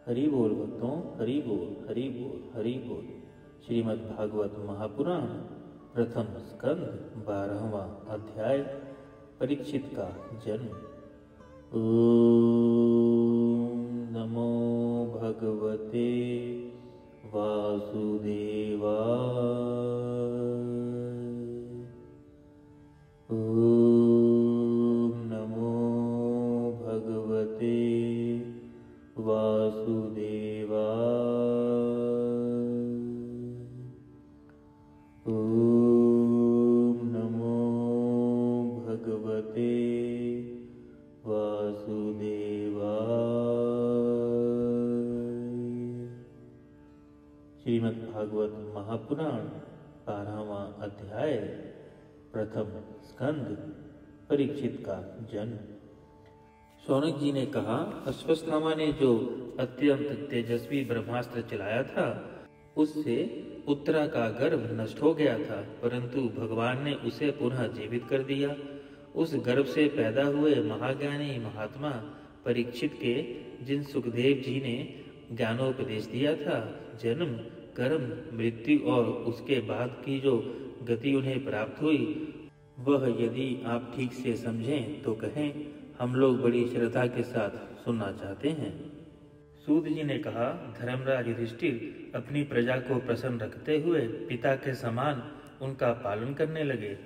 हरि बोल भक्तों, हरि बोल, हरि बोल, हरि बोल। श्रीमद् भागवत महापुराण प्रथम स्कंद 12वां अध्याय परीक्षित का जन्म। ओम नमो भगवते वासुदेवाय। ओम नमो भगवते वासुदेवाय। ओम नमो भगवते वासुदेवाय। श्रीमद्भागवत महापुराण 12वां अध्याय प्रथम स्कंद परीक्षित का जन्म। शौनक जी ने कहा, अश्वत्थामा ने जो अत्यंत तेजस्वी ब्रह्मास्त्र चलाया था उससे उत्तरा का गर्भ नष्ट हो गया था, परंतु भगवान ने उसे पुनः जीवित कर दिया। उस गर्भ से पैदा हुए महाज्ञानी महात्मा परीक्षित के जिन सुखदेव जी ने ज्ञानोपदेश दिया था, जन्म, कर्म, मृत्यु और उसके बाद की जो गति उन्हें प्राप्त हुई, वह यदि आप ठीक से समझें तो कहें, हम लोग बड़ी श्रद्धा के साथ सुनना चाहते हैं। सूत जी ने कहा, धर्मराज युधिष्ठिर अपनी प्रजा को प्रसन्न रखते हुए पिता के समान उनका पालन करने लगे।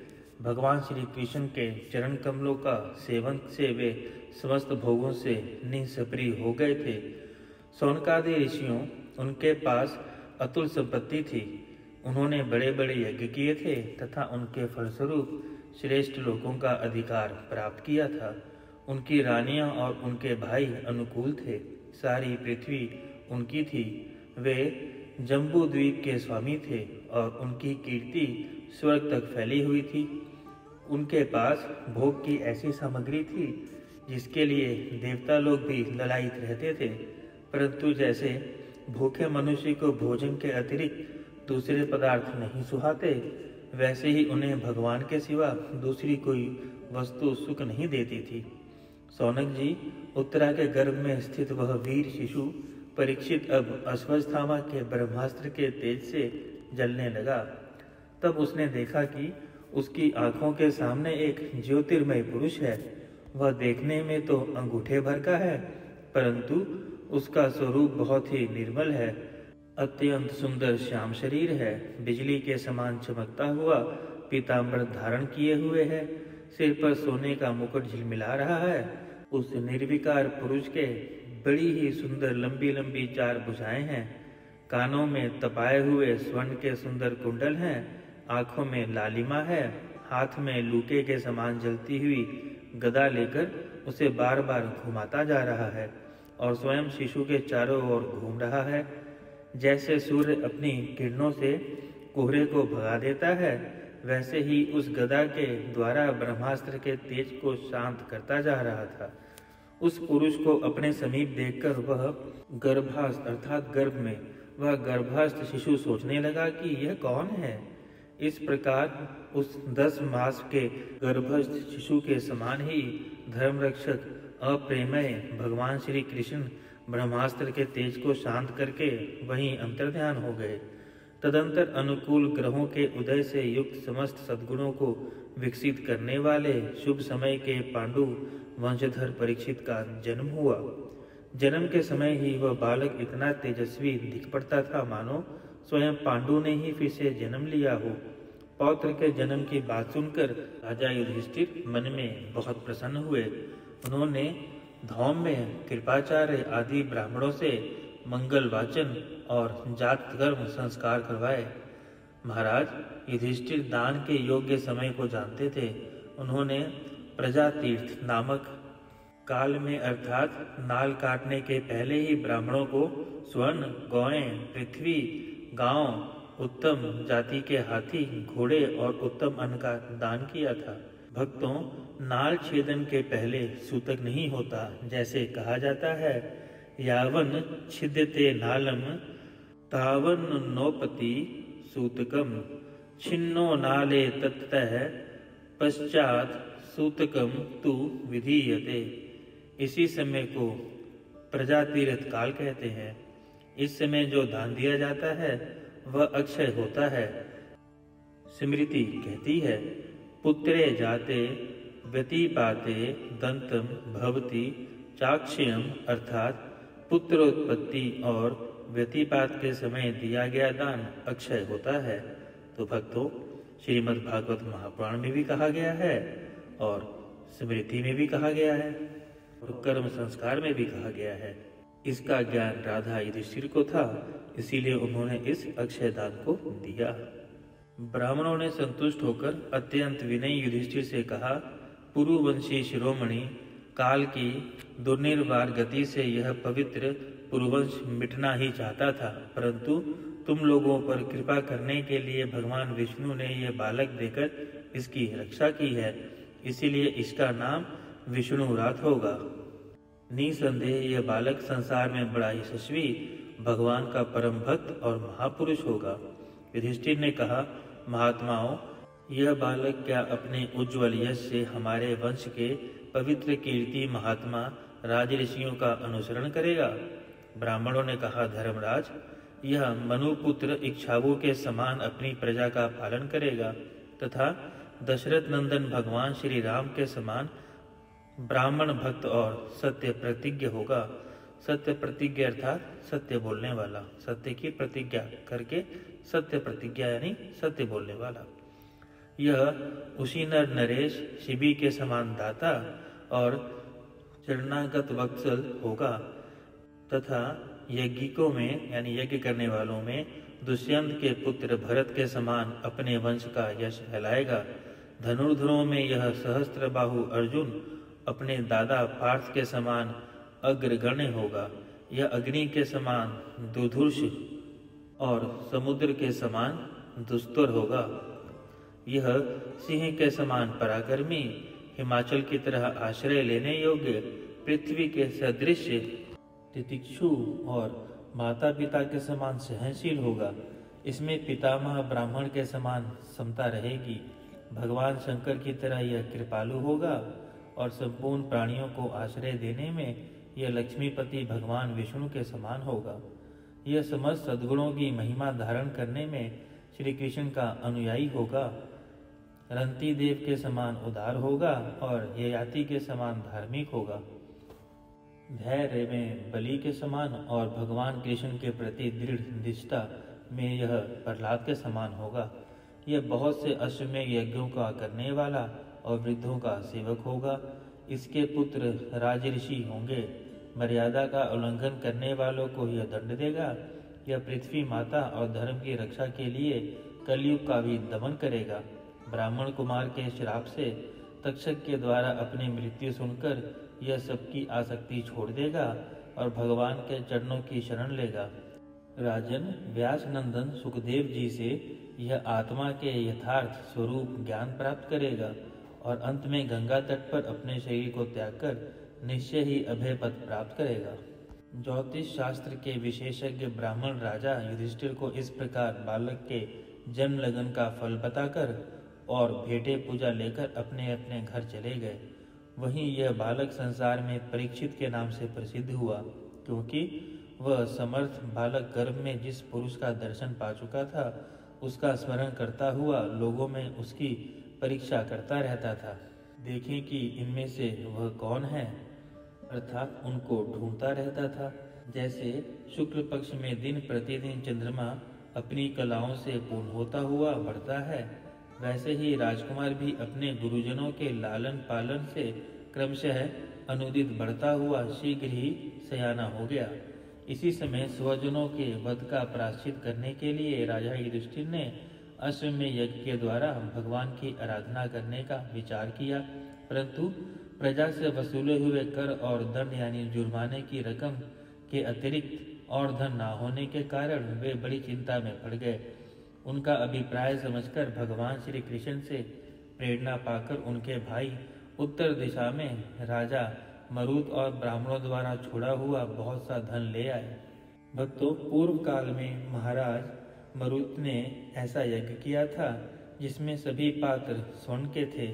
भगवान श्री कृष्ण के चरण कमलों का सेवन से वे समस्त भोगों से निःस्पृह हो गए थे। शौनकादि ऋषियों उनके पास अतुल संपत्ति थी। उन्होंने बड़े बड़े यज्ञ किए थे तथा उनके फलस्वरूप श्रेष्ठ लोगों का अधिकार प्राप्त किया था। उनकी रानियां और उनके भाई अनुकूल थे। सारी पृथ्वी उनकी थी। वे जम्बू द्वीप के स्वामी थे और उनकी कीर्ति स्वर्ग तक फैली हुई थी। उनके पास भोग की ऐसी सामग्री थी जिसके लिए देवता लोग भी ललायित रहते थे, परंतु जैसे भूखे मनुष्य को भोजन के अतिरिक्त दूसरे पदार्थ नहीं सुहाते, वैसे ही उन्हें भगवान के सिवा दूसरी कोई वस्तु सुख नहीं देती थी। शौनक जी, उत्तरा के गर्भ में स्थित वह वीर शिशु परीक्षित अब अश्वत्थामा के ब्रह्मास्त्र के तेज से जलने लगा। तब उसने देखा कि उसकी आंखों के सामने एक ज्योतिर्मय पुरुष है। वह देखने में तो अंगूठे भर का है, परंतु उसका स्वरूप बहुत ही निर्मल है। अत्यंत सुंदर श्याम शरीर है, बिजली के समान चमकता हुआ पीताम्बर धारण किए हुए है, सिर पर सोने का मुकुट झिलमिला रहा है। उस निर्विकार पुरुष के बड़ी ही सुंदर लंबी लंबी 4 भुजाएं हैं। कानों में तपाए हुए स्वर्ण के सुंदर कुंडल हैं। आंखों में लालिमा है। हाथ में लूके के समान जलती हुई गदा लेकर उसे बार बार घुमाता जा रहा है और स्वयं शिशु के चारों ओर घूम रहा है। जैसे सूर्य अपनी किरणों से कोहरे को भगा देता है, वैसे ही उस गदा के द्वारा ब्रह्मास्त्र के तेज को शांत करता जा रहा था। उस पुरुष को अपने समीप देखकर वह गर्भास्थ अर्थात गर्भ में वह गर्भास्थ शिशु सोचने लगा कि यह कौन है। इस प्रकार उस 10 मास के गर्भस्थ शिशु के समान ही धर्मरक्षक अप्रेमय भगवान श्री कृष्ण ब्रह्मास्त्र के तेज को शांत करके वहीं अंतर्ध्यान हो गए। तदंतर अनुकूल ग्रहों के उदय से युक्त समस्त सद्गुणों को विकसित करने वाले शुभ समय के पांडु वंशधर परीक्षित का जन्म हुआ। जन्म के समय ही वह बालक इतना तेजस्वी दिख पड़ता था मानो स्वयं पांडु ने ही फिर से जन्म लिया हो। पौत्र के जन्म की बात सुनकर राजा युधिष्ठिर मन में बहुत प्रसन्न हुए। उन्होंने धौम्य, कृपाचार्य आदि ब्राह्मणों से मंगल वाचन और जात कर्म संस्कार करवाए। महाराज युधिष्ठिर दान के योग्य समय को जानते थे। उन्होंने प्रजातीर्थ नामक काल में अर्थात नाल काटने के पहले ही ब्राह्मणों को स्वर्ण, गौएं, पृथ्वी, गांव, उत्तम जाति के हाथी, घोड़े और उत्तम अन्न का दान किया था। भक्तों, नाल छेदन के पहले सूतक नहीं होता। जैसे कहा जाता है, यावन छिद्यते नालम तावन नोपति सूतकम, छिन्नो नाले तत्तः पश्चात सूतकम तु विधीयते। इसी समय को प्रजा तीर्थ काल कहते हैं। इस समय जो दान दिया जाता है वह अक्षय होता है। स्मृति कहती है, पुत्रे जाते व्यतिपाते दंतम भवति चाक्षयम, अर्थात पुत्रोत्पत्ति और व्यतिपात के समय दिया गया दान अक्षय होता है। तो भक्तों, श्रीमद् भागवत महापुराण में भी कहा गया है और स्मृति में भी कहा गया है और कर्म संस्कार में भी कहा गया है। इसका ज्ञान राधा युधिष्ठिर को था, इसीलिए उन्होंने इस अक्षय दान को दिया। ब्राह्मणों ने संतुष्ट होकर अत्यंत विनयी युधिष्ठिर से कहा, पुरुवंशी शिरोमणि, काल की दुर्निर्वार गति से यह पवित्र पुरुवंश मिटना ही चाहता था, परंतु तुम लोगों पर कृपा करने के लिए भगवान विष्णु ने यह बालक देकर इसकी रक्षा की है, इसीलिए इसका नाम विष्णुरात होगा। निसंदेह यह बालक संसार में बड़ा यशस्वी, भगवान का परम भक्त और महापुरुष होगा। युधिष्ठिर ने कहा, महात्माओं, यह बालक क्या अपने उज्ज्वल यश से हमारे वंश के पवित्र कीर्ति महात्मा राज ऋषियों का अनुसरण करेगा? ब्राह्मणों ने कहा, धर्मराज, यह मनुपुत्र इक्ष्वाकु के समान अपनी प्रजा का पालन करेगा तथा दशरथ नंदन भगवान श्री राम के समान ब्राह्मण भक्त और सत्य प्रतिज्ञ होगा। सत्य प्रतिज्ञ अर्थात सत्य बोलने वाला, सत्य की प्रतिज्ञा करके सत्य प्रतिज्ञा यानी सत्य बोलने वाला। यह उसी नर नरेश शिबी के समान दाता और शरणागत वत्सल होगा तथा यज्ञिकों में यानी यज्ञ करने वालों में दुष्यंत के पुत्र भरत के समान अपने वंश का यश फैलाएगा। धनुर्धरों में यह सहस्त्रबाहु अर्जुन अपने दादा पार्थ के समान अग्रगण्य होगा। यह अग्नि के समान दुधुर्ष और समुद्र के समान दुस्तर होगा। यह सिंह के समान पराक्रमी, हिमाचल की तरह आश्रय लेने योग्य, पृथ्वी के सदृश तितिक्षु और माता पिता के समान सहनशील होगा। इसमें पितामह ब्राह्मण के समान समता रहेगी। भगवान शंकर की तरह यह कृपालु होगा और संपूर्ण प्राणियों को आश्रय देने में यह लक्ष्मीपति भगवान विष्णु के समान होगा। यह समस्त सद्गुणों की महिमा धारण करने में श्री कृष्ण का अनुयायी होगा। रंती देव के समान उदार होगा और ययाति के समान धार्मिक होगा। धैर्य में बलि के समान और भगवान कृष्ण के प्रति दृढ़ निष्ठा में यह प्रहलाद के समान होगा। यह बहुत से अश्वमेध यज्ञों का करने वाला और वृद्धों का सेवक होगा। इसके पुत्र राजऋषि होंगे। मर्यादा का उल्लंघन करने वालों को यह दंड देगा। यह पृथ्वी माता और धर्म की रक्षा के लिए कलयुग का भी दमन करेगा। ब्राह्मण कुमार के श्राप से तक्षक के द्वारा अपनी मृत्यु सुनकर यह सबकी आसक्ति छोड़ देगा और भगवान के चरणों की शरण लेगा। राजन, व्यास नंदन सुखदेव जी से यह आत्मा के यथार्थ स्वरूप ज्ञान प्राप्त करेगा और अंत में गंगा तट पर अपने शरीर को त्याग कर निश्चय ही अभय पद प्राप्त करेगा। ज्योतिष शास्त्र के विशेषज्ञ ब्राह्मण राजा युधिष्ठिर को इस प्रकार बालक के जन्म लगन का फल बताकर और भेंटे पूजा लेकर अपने अपने घर चले गए। वहीं यह बालक संसार में परीक्षित के नाम से प्रसिद्ध हुआ, क्योंकि वह समर्थ बालक गर्भ में जिस पुरुष का दर्शन पा चुका था उसका स्मरण करता हुआ लोगों में उसकी परीक्षा करता रहता था। देखें कि इनमें से वह कौन है, अर्थात उनको ढूंढता रहता था। जैसे शुक्ल पक्ष में दिन प्रतिदिन चंद्रमा अपनी कलाओं से पूर्ण होता हुआ बढ़ता है, वैसे ही राजकुमार भी अपने गुरुजनों के लालन पालन से क्रमशः अनुदित बढ़ता हुआ शीघ्र ही सयाना हो गया। इसी समय स्वजनों के वध का प्रायश्चित करने के लिए राजा युधिष्ठिर ने अश्वमेध यज्ञ के द्वारा भगवान की आराधना करने का विचार किया, परंतु प्रजा से वसूले हुए कर और दंड यानी जुर्माने की रकम के अतिरिक्त और धन न होने के कारण वे बड़ी चिंता में पड़ गए। उनका अभिप्राय समझकर भगवान श्री कृष्ण से प्रेरणा पाकर उनके भाई उत्तर दिशा में राजा मरुत और ब्राह्मणों द्वारा छोड़ा हुआ बहुत सा धन ले आए। भक्तों, पूर्व काल में महाराज मरुत ने ऐसा यज्ञ किया था जिसमें सभी पात्र स्वर्ण के थे।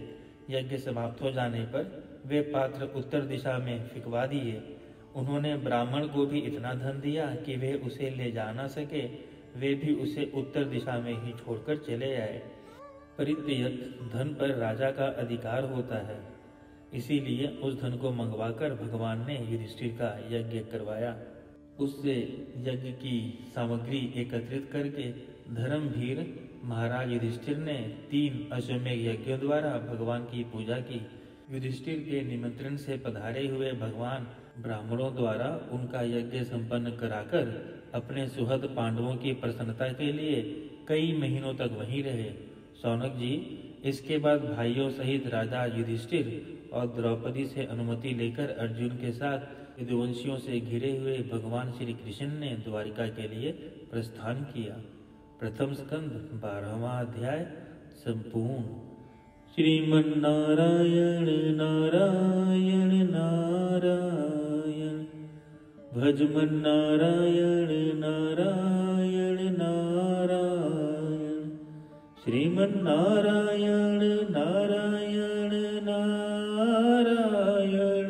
यज्ञ समाप्त हो जाने पर वे पात्र उत्तर दिशा में फिकवा दिए। उन्होंने ब्राह्मण को भी इतना धन दिया कि वे उसे ले जा न सके। वे भी उसे उत्तर दिशा में ही छोड़कर चले आए। परित्यक्त धन पर राजा का अधिकार होता है, इसीलिए उस धन को मंगवाकर भगवान ने युधिष्ठिर का यज्ञ करवाया। उससे यज्ञ की सामग्री एकत्रित करके धर्मवीर महाराज युधिष्ठिर ने 3 अश्वमेध यज्ञों द्वारा भगवान की पूजा की। युधिष्ठिर के निमंत्रण से पधारे हुए भगवान ब्राह्मणों द्वारा उनका यज्ञ संपन्न कराकर अपने सुहृद पांडवों की प्रसन्नता के लिए कई महीनों तक वहीं रहे। शौनक जी, इसके बाद भाइयों सहित राजा युधिष्ठिर और द्रौपदी से अनुमति लेकर अर्जुन के साथ यदुवंशियों से घिरे हुए भगवान श्री कृष्ण ने द्वारिका के लिए प्रस्थान किया। प्रथम स्कंद 12वां अध्याय संपूर्ण। श्रीमन्नारायण नारायण नारायण, भजमन नारायण नारायण नारायण, श्रीमन्नारायण नारायण नारायण,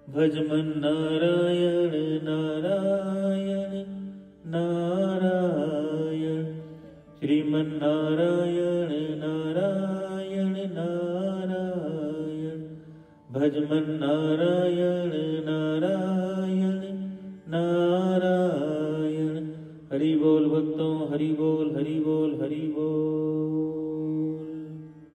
भजमन नारायण नारायण नारायण, श्रीमन्नारायण नारायण नारायण, भजमन नारायण